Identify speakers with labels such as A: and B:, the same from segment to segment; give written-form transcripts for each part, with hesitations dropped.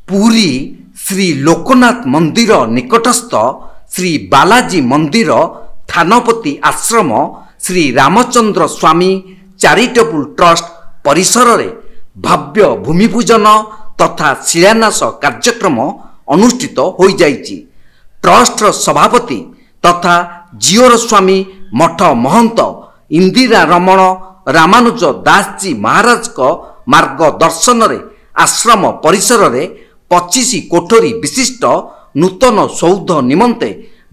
A: पुरी श्री लोकनाथ मंदिर निकटस्थ श्री बालाजी मंदिर थानपति आश्रम श्री रामचंद्र स्वामी चैरिटेबल ट्रस्ट परिसर रे भव्य भूमिपूजन तथा शिलान्यास कार्यक्रम अनुष्ठित हो जाइछि। ट्रस्ट सभापति तथा जियोर स्वामी मठ महंत इंदिरा रमण रामानुज दास जी महाराज को मार्गदर्शन रे आश्रम परिसर रे 25 कोठरी विशिष्ट नूतन सौध निमंते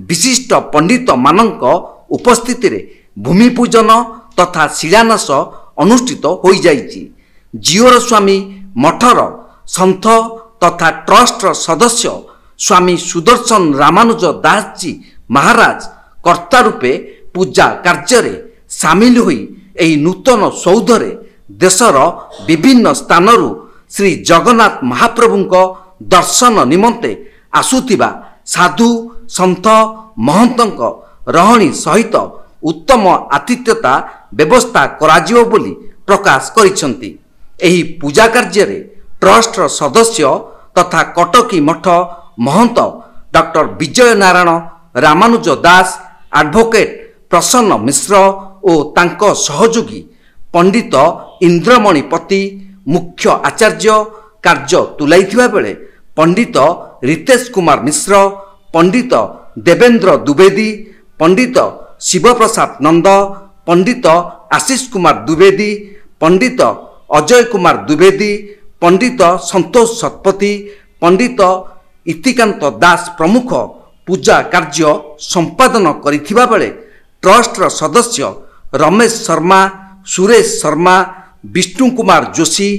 A: विशिष्ट पंडित मानक उपस्थिति रे भूमिपूजन तथा शिलान्यास अनुष्ठित हो जाइछि। जियोर स्वामी मठर संथ तथा ट्रस्ट सदस्य स्वामी सुदर्शन रामानुज दास जी महाराज कर्ता रूपे पूजा कार्य रे सामिल होई एही नूतन सौधरे देशर विभिन्न स्थानरू श्री जगन्नाथ महाप्रभुंको दर्शन निमंते आसुथिबा साधु संत महंतंक रहणी सहित उत्तम आतिथ्यता व्यवस्था कराजियो बोली प्रकाश करिसंती। एही पूजा कार्य रे ट्रस्ट सदस्य तथा कटकी मठ महंत डॉक्टर विजय नारायण रामानुज दास एडवोकेट प्रसन्न मिश्र और तांको सहयोगी पंडित इंद्रमणि पति मुख्य आचार्य कार्य तुलाइथिबा बेले पंडित रितेश कुमार मिश्र पंडित देवेंद्र द्विवेदी पंडित शिवप्रसाद नंद पंडित आशीष कुमार द्विवेदी पंडित अजय कुमार द्विवेदी पंडित संतोष शतपथी पंडित इतिकांत दास प्रमुख पूजा कार्य संपादन करिथिबा बेले ट्रस्ट सदस्य रमेश शर्मा सुरेश शर्मा विष्णु कुमार जोशी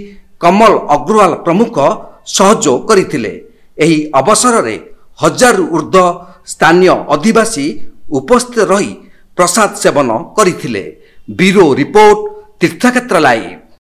A: कमल अग्रवाल प्रमुख सहयोग करथिले। एही अवसर रे हजारू ऊर्ध्व स्थानीय अधिवासी उपस्थित रही प्रसाद सेवन करथिले। ब्यूरो रिपोर्ट तीर्थक्षेत्र लाइव।